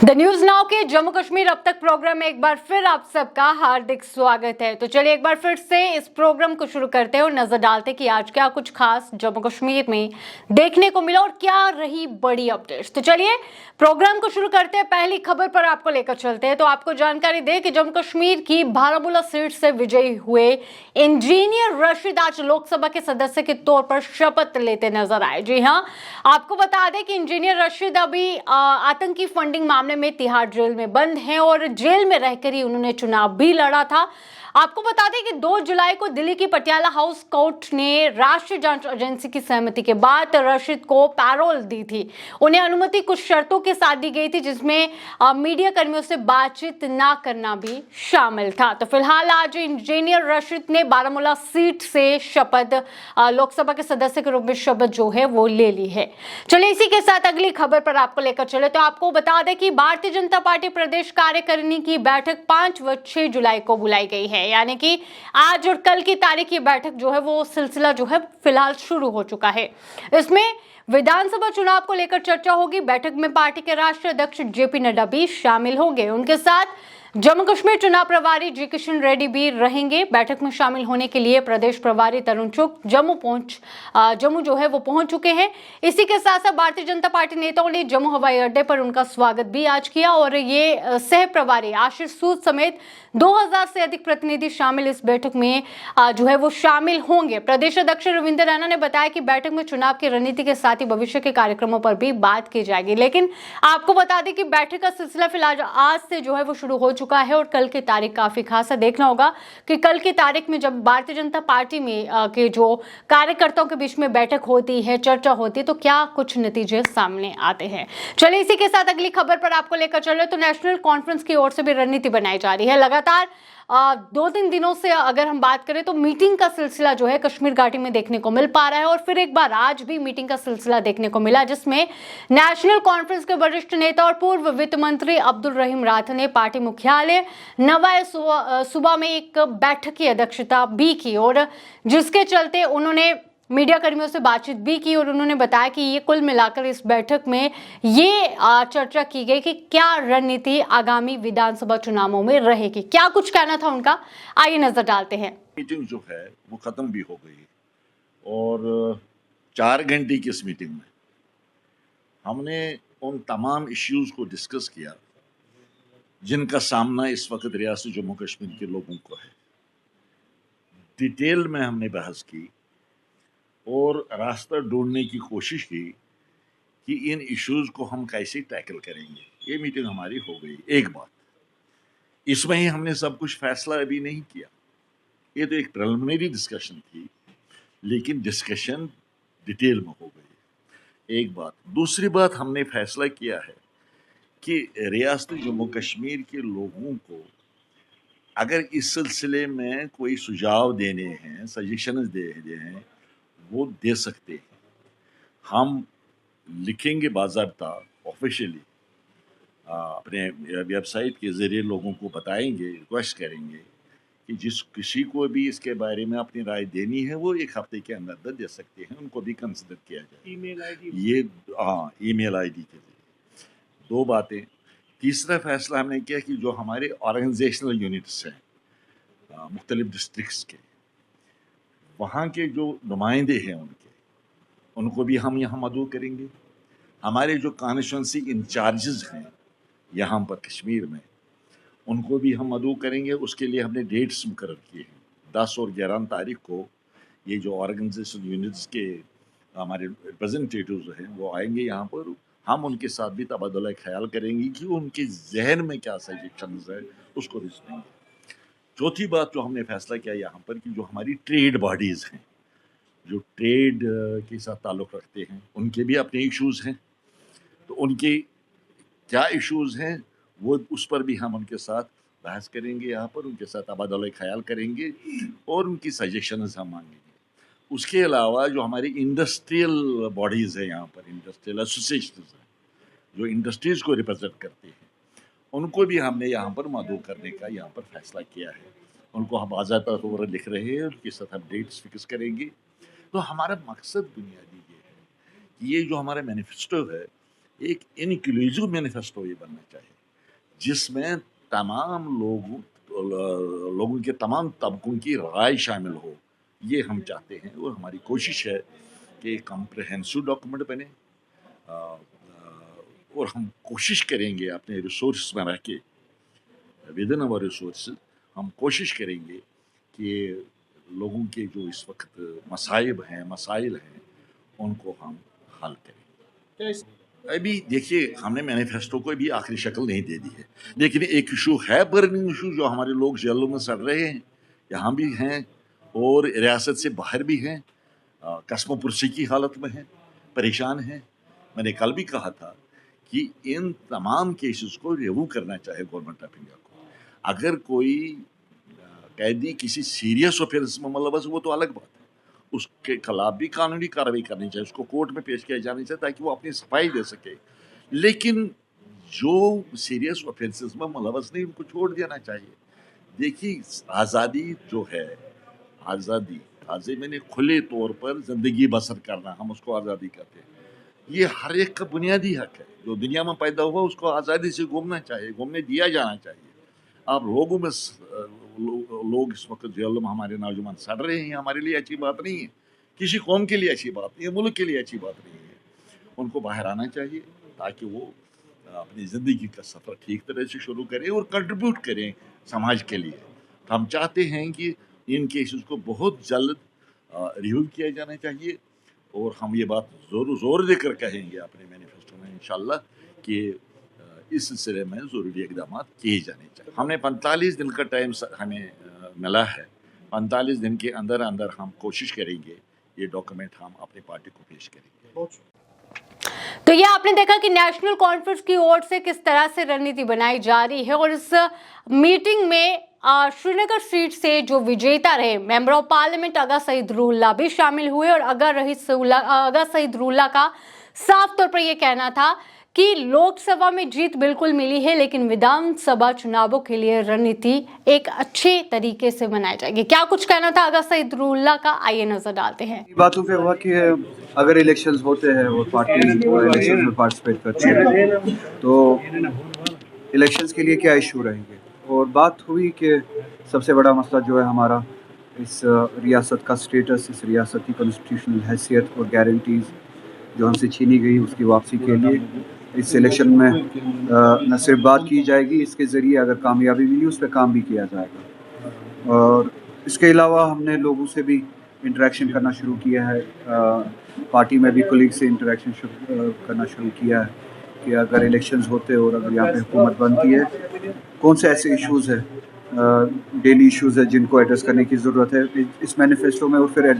The news now के जम्मू कश्मीर अब तक प्रोग्राम में एक बार फिर आप सबका हार्दिक स्वागत है। तो चलिए एक बार फिर से इस प्रोग्राम को शुरू करते हैं और नजर डालते हैं कि आज क्या कुछ खास जम्मू कश्मीर में देखने को मिला और क्या रही बड़ी अपडेट्स। तो चलिए प्रोग्राम को शुरू करते हैं, पहली खबर पर आपको लेकर चलते हैं। तो आपको जानकारी दे कि जम्मू कश्मीर की बारामूला सीट से विजयी हुए इंजीनियर रशीद आज लोकसभा के सदस्य के तौर पर शपथ लेते नजर आए। जी हाँ, आपको बता दें कि इंजीनियर रशीद अभी आतंकी फंडिंग मामले में तिहाड़ जेल में बंद हैं और जेल में रहकर ही उन्होंने चुनाव भी लड़ा था। आपको बता दें कि 2 जुलाई को दिल्ली की पटियाला हाउस कोर्ट ने राष्ट्रीय जांच एजेंसी की सहमति के बाद रशीद को पैरोल दी थी। उन्हें अनुमति कुछ शर्तों के साथ दी गई थी, जिसमें मीडिया कर्मियों से बातचीत ना करना भी शामिल था। तो फिलहाल आज इंजीनियर रशीद ने बारामूला सीट से शपथ लोकसभा के सदस्य के रूप में शपथ जो है वो ले ली है। चलिए इसी के साथ अगली खबर पर आपको लेकर चले। तो आपको बता दें कि भारतीय जनता पार्टी प्रदेश कार्यकारिणी की बैठक 5 व 6 जुलाई को बुलाई गई है, यानी कि आज और कल की तारीख की बैठक जो है वो सिलसिला जो है फिलहाल शुरू हो चुका है। इसमें विधानसभा चुनाव को लेकर चर्चा होगी। बैठक में पार्टी के राष्ट्रीय अध्यक्ष जेपी नड्डा भी शामिल होंगे। उनके साथ जम्मू कश्मीर चुनाव प्रभारी जी किशन रेड्डी भी रहेंगे। बैठक में शामिल होने के लिए प्रदेश प्रभारी तरुण चुग जम्मू जो है वो पहुंच चुके हैं। इसी के साथ साथ भारतीय जनता पार्टी नेताओं ने जम्मू हवाई अड्डे पर उनका स्वागत भी आज किया और ये सह प्रभारी आशीष सूद समेत 2000 से अधिक प्रतिनिधि शामिल इस बैठक में जो है वो शामिल होंगे। प्रदेश अध्यक्ष रविंद्र रैना ने बताया कि बैठक में चुनाव की रणनीति के साथ ही भविष्य के कार्यक्रमों पर भी बात की जाएगी। लेकिन आपको बता दें कि बैठक का सिलसिला फिलहाल आज से जो है वो शुरू हो चुका है और कल की तारीख काफी खास है। देखना होगा कि कल की तारीख में जब भारतीय जनता पार्टी में के जो कार्यकर्ताओं के बीच में बैठक होती है, चर्चा होती है, तो क्या कुछ नतीजे सामने आते हैं। चलिए इसी के साथ अगली खबर पर आपको लेकर चले। तो नेशनल कॉन्फ्रेंस की ओर से भी रणनीति बनाई जा रही है। लगातार 2-3 दिनों से अगर हम बात करें तो मीटिंग का सिलसिला जो है कश्मीर घाटी में देखने को मिल पा रहा है और फिर एक बार आज भी मीटिंग का सिलसिला देखने को मिला, जिसमें नेशनल कॉन्फ्रेंस के वरिष्ठ नेता और पूर्व वित्त मंत्री अब्दुल रहीम राठा ने पार्टी मुख्यालय नवाय सुबह में एक बैठक की अध्यक्षता भी की और जिसके चलते उन्होंने मीडिया कर्मियों से बातचीत भी की और उन्होंने बताया कि ये कुल मिलाकर इस बैठक में ये चर्चा की गई कि क्या रणनीति आगामी विधानसभा चुनावों में रहेगी। क्या कुछ कहना था उनका, आइए नजर डालते हैं। मीटिंग जो है वो खत्म भी हो गई और 4 घंटे की इस मीटिंग में हमने उन तमाम इश्यूज को डिस्कस किया जिनका सामना इस वक्त रियासत जम्मू कश्मीर के लोगों को है। डिटेल में हमने बहस की और रास्ता ढूंढने की कोशिश की कि इन इश्यूज को हम कैसे टैकल करेंगे। ये मीटिंग हमारी हो गई। एक बात, इसमें ही हमने सब कुछ फैसला अभी नहीं किया। ये तो एक प्रिलिमिनरी डिस्कशन थी, लेकिन डिस्कशन डिटेल में हो गई। एक बात। दूसरी बात, हमने फैसला किया है कि रियासत जम्मू कश्मीर के लोगों को अगर इस सिलसिले में कोई सुझाव देने हैं, सजेशंस देने हैं, वो दे सकते हैं। हम लिखेंगे बाज़ाब्ता ऑफिशियली अपने वेबसाइट के ज़रिए लोगों को बताएंगे, रिक्वेस्ट करेंगे कि जिस किसी को भी इसके बारे में अपनी राय देनी है वो 1 हफ्ते के अंदर दे सकते हैं, उनको भी कंसिडर किया जाए। ईमेल आईडी, ये ईमेल आईडी के जरिए। 2 बातें। तीसरा फैसला हमने किया कि जो हमारे ऑर्गेनाइजेशनल यूनिट्स हैं मुख्तलिफ डिस्ट्रिक्ट्स के, वहाँ के जो नुमाइंदे हैं उनको भी हम यहाँ मदऊ करेंगे। हमारे जो कॉन्स्टिट्यूंसी इंचार्जेस हैं यहाँ पर कश्मीर में, उनको भी हम मदऊ करेंगे। उसके लिए हमने डेट्स मुकर्रर किए हैं। 10 और 11 तारीख को ये जो ऑर्गेनाइजेशन यूनिट्स के हमारे रिप्रेजेंटेटिव्स हैं वो आएंगे यहाँ पर। हम उनके साथ भी तबादला ख्याल करेंगे कि उनके जहन में क्या सजेशंस है, उसको भी सुनेंगे। चौथी बात जो हमने फैसला किया यहाँ पर कि जो हमारी ट्रेड बॉडीज़ हैं, जो ट्रेड के साथ ताल्लुक़ रखते हैं, उनके भी अपने इश्यूज़ हैं। तो उनके क्या इश्यूज़ हैं वो उस पर भी हम उनके साथ बहस करेंगे, यहाँ पर उनके साथ तबादला ख्याल करेंगे और उनकी सजेशंस हम मांगेंगे। उसके अलावा जो हमारी इंडस्ट्रियल बॉडीज़ हैं यहाँ पर, इंडस्ट्रियल एसोसिएशंस हैं जो इंडस्ट्रीज़ को रिप्रेजेंट करते हैं, उनको भी हमने यहाँ पर मदऊ करने का यहाँ पर फैसला किया है। उनको हम बाज़ाब्ता तौर लिख रहे हैं, उनके साथ हम डेट्स फिक्स करेंगे। तो हमारा मकसद बुनियादी ये है कि ये जो हमारा मैनिफेस्टो है एक इनक्लूसिव मैनिफेस्टो ये बनना चाहिए जिसमें तमाम लोगों के तमाम तबकों की राय शामिल हो। ये हम चाहते हैं और हमारी कोशिश है कि एक कॉम्प्रिहेंसिव डॉक्यूमेंट बने। और हम कोशिश करेंगे अपने रिसोर्स में रह के, विद इन अवर रिसोर्सेज हम कोशिश करेंगे कि लोगों के जो इस वक्त मसाइल हैं उनको हम हल करें। अभी देखिए, हमने मैनिफेस्टो को भी आखिरी शक्ल नहीं दे दी है, लेकिन एक इशू है, बर्निंग इशू, जो हमारे लोग जेलों में सड़ रहे हैं, यहाँ भी हैं और रियासत से बाहर भी हैं, कस्मो पुरसी की हालत में हैं, परेशान हैं। मैंने कल भी कहा था कि इन तमाम केसेस को रिव्यू करना चाहिए गवर्नमेंट ऑफ इंडिया को। अगर कोई कैदी किसी सीरियस ऑफेंस में मुलव्वस, वो तो अलग बात है, उसके खिलाफ भी कानूनी कार्रवाई करनी चाहिए, उसको कोर्ट में पेश किया जाना चाहिए ताकि वो अपनी सफाई दे सके। लेकिन जो सीरियस ऑफेंसेस में मुलव्वस नहीं, उनको छोड़ देना चाहिए। देखिए, आज़ादी जो है, आज़ादी मैंने खुले तौर पर ज़िंदगी बसर करना, हम उसको आज़ादी कहते हैं। ये हर एक का बुनियादी हक है। जो दुनिया में पैदा हुआ उसको आज़ादी से घूमना चाहिए, घूमने दिया जाना चाहिए। अब लोगों में लोग इस वक्त जेल में हमारे नौजवान सड़ रहे हैं, हमारे लिए अच्छी बात नहीं है, किसी कौम के लिए अच्छी बात नहीं है, मुल्क के लिए अच्छी बात नहीं है। उनको बाहर आना चाहिए ताकि वो अपनी ज़िंदगी का सफ़र ठीक तरह से शुरू करें और कंट्रीब्यूट करें समाज के लिए। हम चाहते हैं कि इन केसेस को बहुत जल्द रिव्यू किया जाना चाहिए और हम ये बात ज़ोर देकर कहेंगे अपने मैनिफेस्टो में इंशाल्लाह कि इस सिलसिले में ज़रूरी इक़दाम किए जाने चाहिए। हमने 45 दिन का टाइम हमें मिला है। 45 दिन के अंदर अंदर हम कोशिश करेंगे ये डॉक्यूमेंट हम अपनी पार्टी को पेश करेंगे। तो ये आपने देखा कि नेशनल कॉन्फ्रेंस की ओर से किस तरह से रणनीति बनाई जा रही है और इस मीटिंग में श्रीनगर सीट से जो विजेता रहे मेंबर ऑफ पार्लियामेंट अगा सईदुल्लाह भी शामिल हुए और अगा सईदुल्लाह का साफ तौर पर यह कहना था कि लोकसभा में जीत बिल्कुल मिली है, लेकिन विधानसभा चुनावों के लिए रणनीति एक अच्छे तरीके से बनाई जाएगी। क्या कुछ कहना था अगा सईदुल्लाह का, आइए नजर डालते हैं। बातों पे हुआ कि अगर इलेक्शंस होते हैं और पार्टी इलेक्शंस में पार्टिसिपेट करती है तो इलेक्शंस के लिए क्या इशू रहेंगे, और बात हुई कि सबसे बड़ा मसला जो है हमारा इस रियासत का स्टेटस, इस रियासत की कॉन्स्टिट्यूशनल हैसियत और गारंटीज़ जो हमसे छीनी गई उसकी वापसी के लिए इस इलेक्शन में न सिर्फ बात की जाएगी, इसके ज़रिए अगर कामयाबी मिली उस पर काम भी किया जाएगा। और इसके अलावा हमने लोगों से भी इंटरेक्शन करना शुरू किया है, पार्टी में भी कोलीग से इंटरेक्शन करना शुरू किया है कि अगर इलेक्शंस होते और अगर यहाँ पे हुकूमत बनती है, कौन से ऐसे इश्यूज़ है, डेली इश्यूज़ है जिनको एड्रेस करने की ज़रूरत है इस मैनिफेस्टो में, और फिर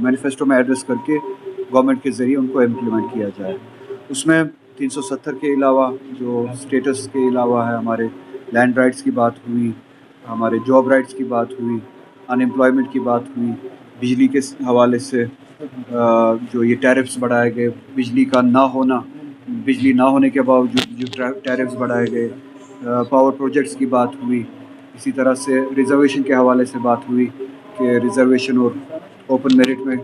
मैनिफेस्टो में एड्रेस करके गवर्नमेंट के ज़रिए उनको इम्प्लीमेंट किया जाए। उसमें 370 के अलावा जो स्टेटस के अलावा है, हमारे लैंड राइट्स की बात हुई, हमारे जॉब राइट्स की बात हुई, अनएम्प्लॉयमेंट की बात हुई, बिजली के हवाले से जो ये टैरिफ्स बढ़ाए गए, बिजली ना होने के बावजूद जो टैरिफ्स बढ़ाए गए, पावर प्रोजेक्ट्स की बात हुई, इसी तरह से रिजर्वेशन के हवाले से बात हुई कि रिजर्वेशन और ओपन मेरिट में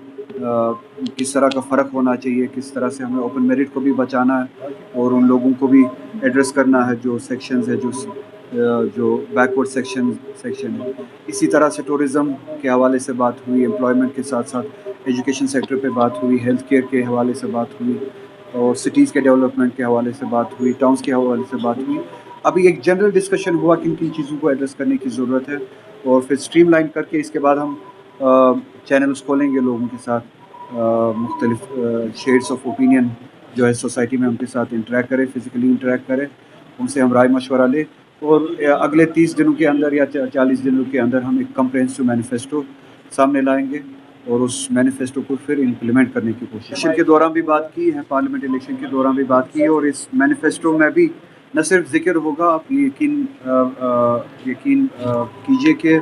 किस तरह का फ़र्क होना चाहिए, किस तरह से हमें ओपन मेरिट को भी बचाना है और उन लोगों को भी एड्रेस करना है जो सेक्शंस है, जो बैकवर्ड सेक्शन है। इसी तरह से टूरिज़म के हवाले से बात हुई, एम्प्लॉयमेंट के साथ साथ एजुकेशन सेक्टर पे बात हुई, हेल्थ केयर के हवाले से बात हुई और सिटीज़ के डेवलपमेंट के हवाले से बात हुई, टाउन्स के हवाले से बात हुई। अभी एक जनरल डिस्कशन हुआ किन किन चीज़ों को एड्रेस करने की ज़रूरत है और फिर स्ट्रीमलाइन करके इसके बाद हम चैनल्स खोलेंगे लोगों के साथ, मुख्तलिफ शेड्स ऑफ ओपिनियन जो है सोसाइटी में उनके साथ इंटरेक्ट करें, फिज़िकली इंटरेक्ट करें, उनसे हम राय मशवरा लें और अगले 30 दिनों के अंदर या 40 दिनों के अंदर हम एक कम्प्रहेंसिव मैनिफेस्टो सामने लाएंगे और उस मैनिफेस्टो को फिर इम्प्लीमेंट करने की कोशिश। इलेक्शन के दौरान भी बात की है, पार्लियामेंट इलेक्शन के दौरान भी बात की है और इस मैनिफेस्टो में भी न सिर्फ जिक्र होगा, आप यकीन कीजिए कि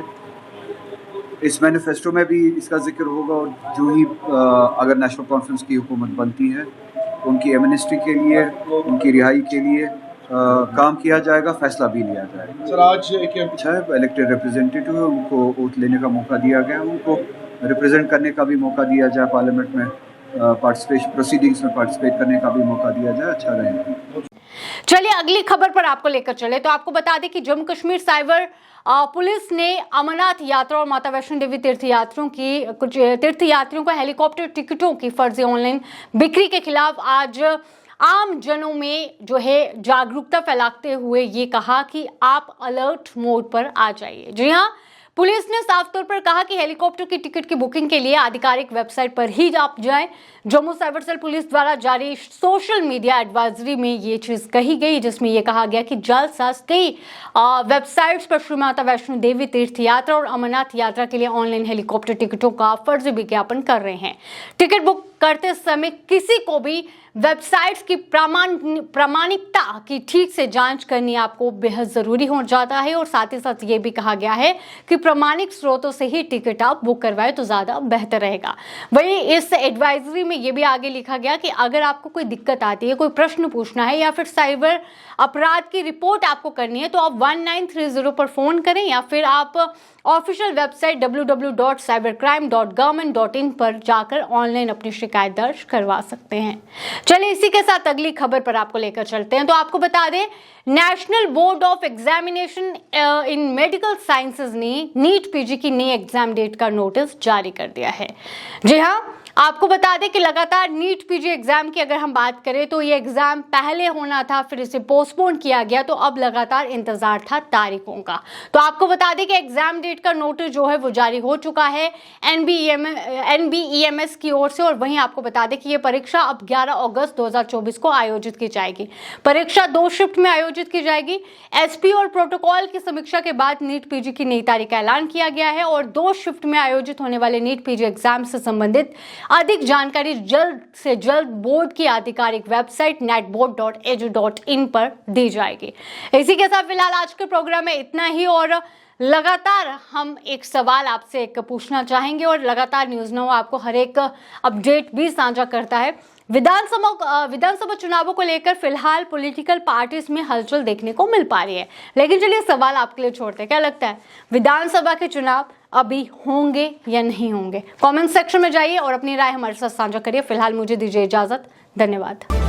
इस मैनिफेस्टो में भी इसका जिक्र होगा और जो ही अगर नेशनल कॉन्फ्रेंस की हुकूमत बनती है उनकी एमनेस्टी के लिए, उनकी रिहाई के लिए काम किया जाएगा, फैसला भी लिया जाएगा। सर आज क्या अच्छा है, इलेक्टेड रिप्रेजेंटेटिव है, उनको ओथ लेने का मौका दिया गया, उनको रिप्रेजेंट करने का भी मौका दिया जाए पार्लियामेंट में प्रोसीडिंग्स में पार्टिसिपेट करने का भी मौका दिया जाए, अच्छा रहेगा। चलिए अगली खबर पर आपको लेकर चले तो आपको बता दें कि जम्मू कश्मीर साइबर पुलिस ने अमरनाथ यात्रा और माता वैष्णो देवी कुछ तीर्थ यात्रियों को हेलीकॉप्टर टिकटों की फर्जी ऑनलाइन बिक्री के खिलाफ आज आम जनों में जो है जागरूकता फैलाते हुए ये कहा कि आप अलर्ट मोड पर आ जाइए। जी हाँ, पुलिस ने साफ तौर पर कहा कि हेलीकॉप्टर की टिकट की बुकिंग के लिए आधिकारिक वेबसाइट पर ही आप जाएं। जम्मू साइबर सेल पुलिस द्वारा जारी सोशल मीडिया एडवाइजरी में ये चीज कही गई, जिसमें यह कहा गया कि जालसाज कई वेबसाइट्स पर श्री माता वैष्णो देवी तीर्थ यात्रा और अमरनाथ यात्रा के लिए ऑनलाइन हेलीकॉप्टर टिकटों का फर्जी विज्ञापन कर रहे हैं। टिकट बुक करते समय किसी को भी वेबसाइट्स की प्रामाणिकता की ठीक से जांच करनी आपको बेहद जरूरी हो जाता है और साथ ही साथ ये भी कहा गया है कि प्रामाणिक स्रोतों से ही टिकट आप बुक करवाएं तो ज्यादा बेहतर रहेगा। वहीं इस एडवाइजरी में ये भी आगे लिखा गया कि अगर आपको कोई दिक्कत आती है, कोई प्रश्न पूछना है या फिर साइबर अपराध की रिपोर्ट आपको करनी है तो आप 1930 पर फोन करें या फिर आप ऑफिशियल वेबसाइट www.cybercrime.government.in पर जाकर ऑनलाइन अपनी शिकायत दर्ज करवा सकते हैं। चलिए इसी के साथ अगली खबर पर आपको लेकर चलते हैं तो आपको बता दें national board of examination in medical sciences ने नीट पीजी की नई एग्जाम डेट का नोटिस जारी कर दिया है। जी हाँ, आपको बता दें कि लगातार नीट पीजी एग्जाम की अगर हम बात करें तो ये एग्जाम पहले होना था, फिर इसे पोस्टपोन किया गया, तो अब लगातार इंतजार था तारीखों का। तो आपको बता दें कि एग्जाम डेट का नोटिस जो है वो जारी हो चुका है NBEMS की ओर से। और वहीं आपको बता दें कि ये परीक्षा अब 11 अगस्त 2024 को आयोजित की जाएगी। परीक्षा 2 शिफ्ट में आयोजित की जाएगी। SP और प्रोटोकॉल की समीक्षा के बाद नीट पीजी की नई तारीख का ऐलान किया गया है और 2 शिफ्ट में आयोजित होने वाले नीट पीजी एग्जाम से संबंधित अधिक जानकारी जल्द से जल्द बोर्ड की आधिकारिक वेबसाइट netboard.edu.in पर दी जाएगी। इसी के साथ फिलहाल आज के प्रोग्राम में इतना ही और लगातार हम एक सवाल आपसे पूछना चाहेंगे और लगातार न्यूज़ नाउ आपको हर एक अपडेट भी साझा करता है। विधानसभा चुनावों को लेकर फिलहाल पॉलिटिकल पार्टीज में हलचल देखने को मिल पा रही है, लेकिन चलिए सवाल आपके लिए छोड़ते हैं, क्या लगता है विधानसभा के चुनाव अभी होंगे या नहीं होंगे? कमेंट सेक्शन में जाइए और अपनी राय हमारे साथ साझा करिए। फिलहाल मुझे दीजिए इजाजत, धन्यवाद।